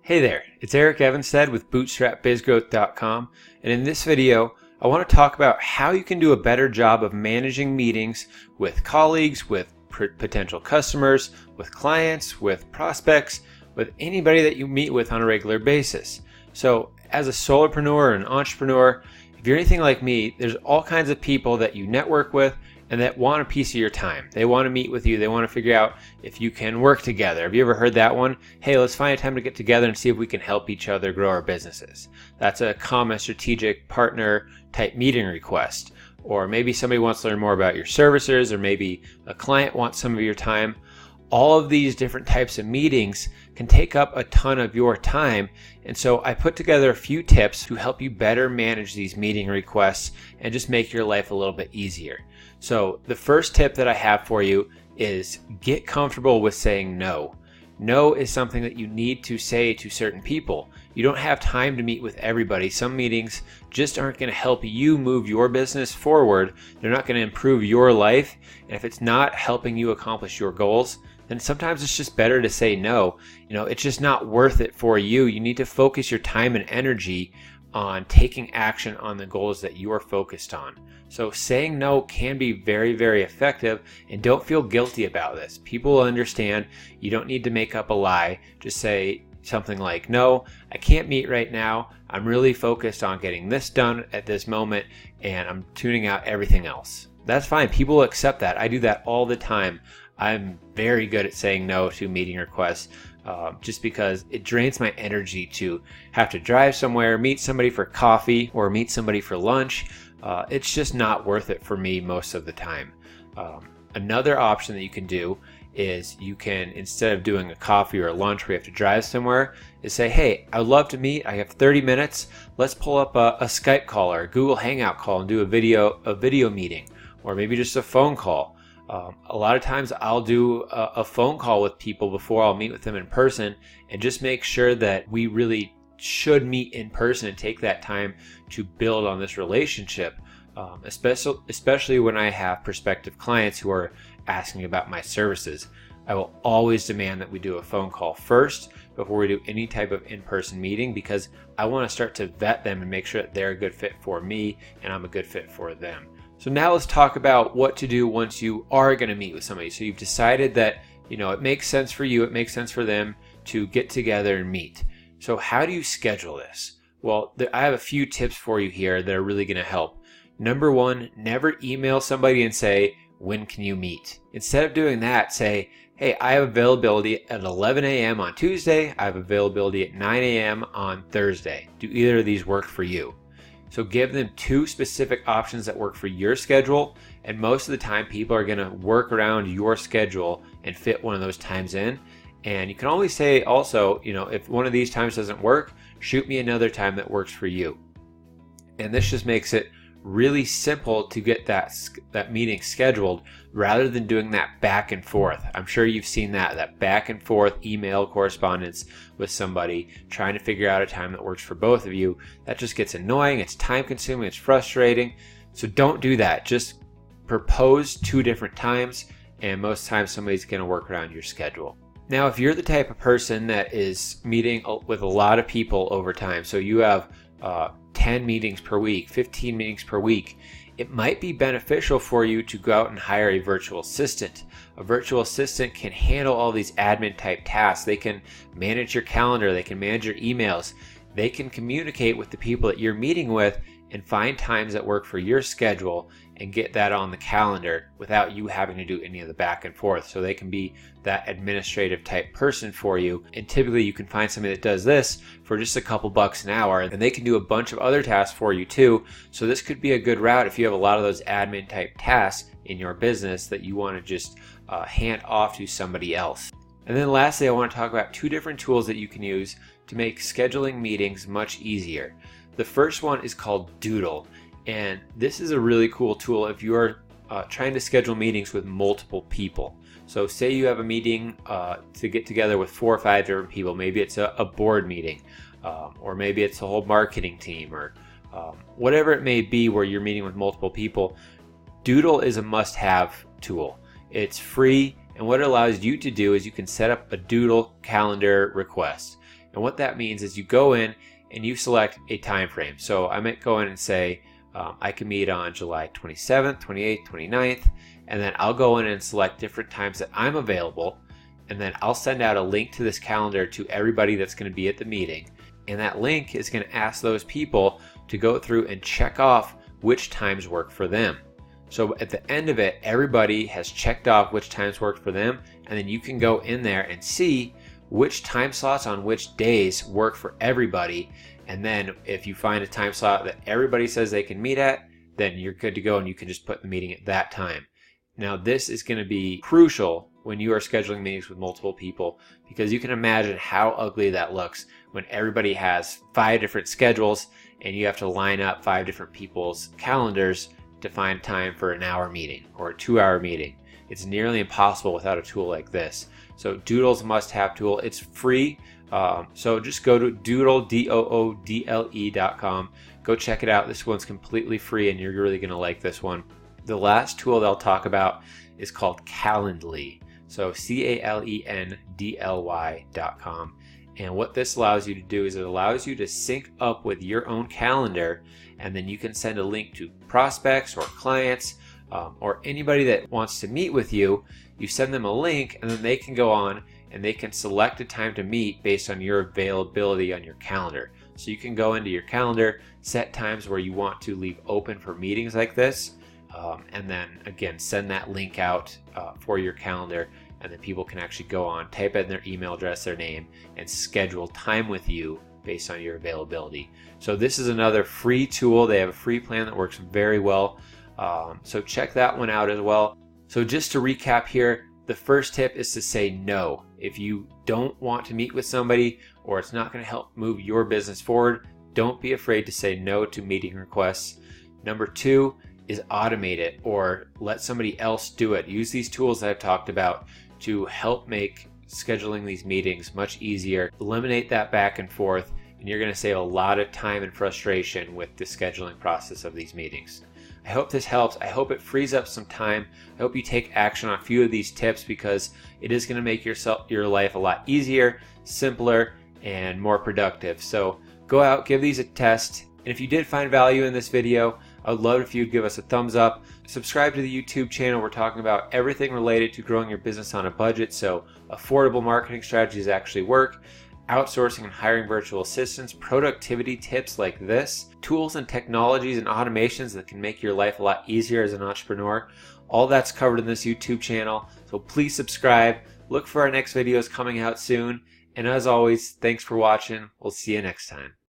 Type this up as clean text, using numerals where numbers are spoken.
Hey there, it's Eric Evenstad with bootstrapbizgrowth.com, and in this video I want to talk about how you can do a better job of managing meetings with colleagues, with potential customers, with clients, with prospects, with anybody that you meet with on a regular basis. So as a solopreneur or an entrepreneur, if you're anything like me, there's all kinds of people that you network with and that want a piece of your time. They want to meet with you. They want to figure out if you can work together. Have you ever heard that one? Hey, let's find a time to get together and see if we can help each other grow our businesses. That's a common strategic partner type meeting request. Or maybe somebody wants to learn more about your services, or maybe a client wants some of your time. All of these different types of meetings can take up a ton of your time. And so I put together a few tips to help you better manage these meeting requests and just make your life a little bit easier. So the first tip that I have for you is get comfortable with saying no. No is something that you need to say to certain people. You don't have time to meet with everybody. Some meetings just aren't going to help you move your business forward. They're not going to improve your life. And if it's not helping you accomplish your goals, then sometimes it's just better to say no. It's just not worth it for you. You need to focus your time and energy on taking action on the goals that you are focused on. So saying no can be very, very effective, and don't feel guilty about this. People will understand. You don't need to make up a lie. Just say something like, no, I can't meet right now. I'm really focused on getting this done at this moment, and I'm tuning out everything else. That's fine. People will accept that. I do that all the time. I'm very good at saying no to meeting requests just because it drains my energy to have to drive somewhere, meet somebody for coffee, or meet somebody for lunch. It's just not worth it for me most of the time. Another option that you can do is you can, instead of doing a coffee or a lunch where you have to drive somewhere, is say, hey, I'd love to meet. I have 30 minutes. Let's pull up a Skype call or a Google Hangout call and do a video meeting, or maybe just a phone call. A lot of times I'll do a phone call with people before I'll meet with them in person, and just make sure that we really should meet in person and take that time to build on this relationship, especially when I have prospective clients who are asking about my services. I will always demand that we do a phone call first before we do any type of in-person meeting, because I want to start to vet them and make sure that they're a good fit for me and I'm a good fit for them. So now let's talk about what to do once you are going to meet with somebody. So you've decided that, it makes sense for you, it makes sense for them to get together and meet. So how do you schedule this? Well, I have a few tips for you here that are really going to help. Number one, never email somebody and say, when can you meet? Instead of doing that, say, hey, I have availability at 11 a.m. on Tuesday. I have availability at 9 a.m. on Thursday. Do either of these work for you? So give them two specific options that work for your schedule, and most of the time people are going to work around your schedule and fit one of those times in. And you can always say also, if one of these times doesn't work, shoot me another time that works for you. And this just makes it really simple to get that meeting scheduled, rather than doing that back and forth. I'm sure you've seen that back and forth email correspondence with somebody trying to figure out a time that works for both of you. That just gets annoying, it's time consuming, it's frustrating. So don't do that. Just propose two different times, and most times somebody's going to work around your schedule. Now, if you're the type of person that is meeting with a lot of people over time, so you have 10 meetings per week, 15 meetings per week, it might be beneficial for you to go out and hire a virtual assistant. A virtual assistant can handle all these admin type tasks. They can manage your calendar, they can manage your emails, they can communicate with the people that you're meeting with and find times that work for your schedule and get that on the calendar without you having to do any of the back and forth. So they can be that administrative type person for you. And typically you can find somebody that does this for just a couple bucks an hour, and they can do a bunch of other tasks for you too. So this could be a good route if you have a lot of those admin type tasks in your business that you want to just hand off to somebody else. And then lastly, I want to talk about two different tools that you can use to make scheduling meetings much easier. The first one is called Doodle, and this is a really cool tool if you are trying to schedule meetings with multiple people. So say you have a meeting to get together with 4 or 5 different people. Maybe it's a board meeting, or maybe it's a whole marketing team, or whatever it may be where you're meeting with multiple people. Doodle is a must-have tool. It's free, and what it allows you to do is you can set up a Doodle calendar request. And what that means is you go in and you select a time frame. So I might go in and say, I can meet on July 27th, 28th, 29th, and then I'll go in and select different times that I'm available, and then I'll send out a link to this calendar to everybody that's going to be at the meeting. And that link is going to ask those people to go through and check off which times work for them. So at the end of it, everybody has checked off which times work for them, and then you can go in there and see which time slots on which days work for everybody. And then if you find a time slot that everybody says they can meet at, then you're good to go and you can just put the meeting at that time. Now this is going to be crucial when you are scheduling meetings with multiple people, because you can imagine how ugly that looks when everybody has 5 different schedules and you have to line up 5 different people's calendars to find time for an hour meeting or a 2-hour meeting. It's nearly impossible without a tool like this. So Doodle's a must-have tool. It's free. So just go to doodle.com. Go check it out. This one's completely free and you're really going to like this one. The last tool they'll talk about is called Calendly. So calendly.com. And what this allows you to do is it allows you to sync up with your own calendar, and then you can send a link to prospects or clients or anybody that wants to meet with you. You send them a link and then they can go on and they can select a time to meet based on your availability on your calendar. So you can go into your calendar, set times where you want to leave open for meetings like this, and then again send that link out for your calendar, and then people can actually go on, type in their email address, their name, and schedule time with you based on your availability. So this is another free tool. They have a free plan that works very well. So check that one out as well. So just to recap here, the first tip is to say no. If you don't want to meet with somebody or it's not going to help move your business forward, don't be afraid to say no to meeting requests. Number 2 is automate it or let somebody else do it. Use these tools that I've talked about to help make scheduling these meetings much easier. Eliminate that back and forth, and you're going to save a lot of time and frustration with the scheduling process of these meetings. I hope this helps. I hope it frees up some time. I hope you take action on a few of these tips, because it is going to make your life a lot easier, simpler, and more productive. So go out, give these a test. And if you did find value in this video, I would love if you'd give us a thumbs up. Subscribe to the YouTube channel. We're talking about everything related to growing your business on a budget, so affordable marketing strategies actually work, outsourcing and hiring virtual assistants, productivity tips like this, tools and technologies and automations that can make your life a lot easier as an entrepreneur. All that's covered in this YouTube channel, so please subscribe. Look for our next videos coming out soon. And as always, thanks for watching. We'll see you next time.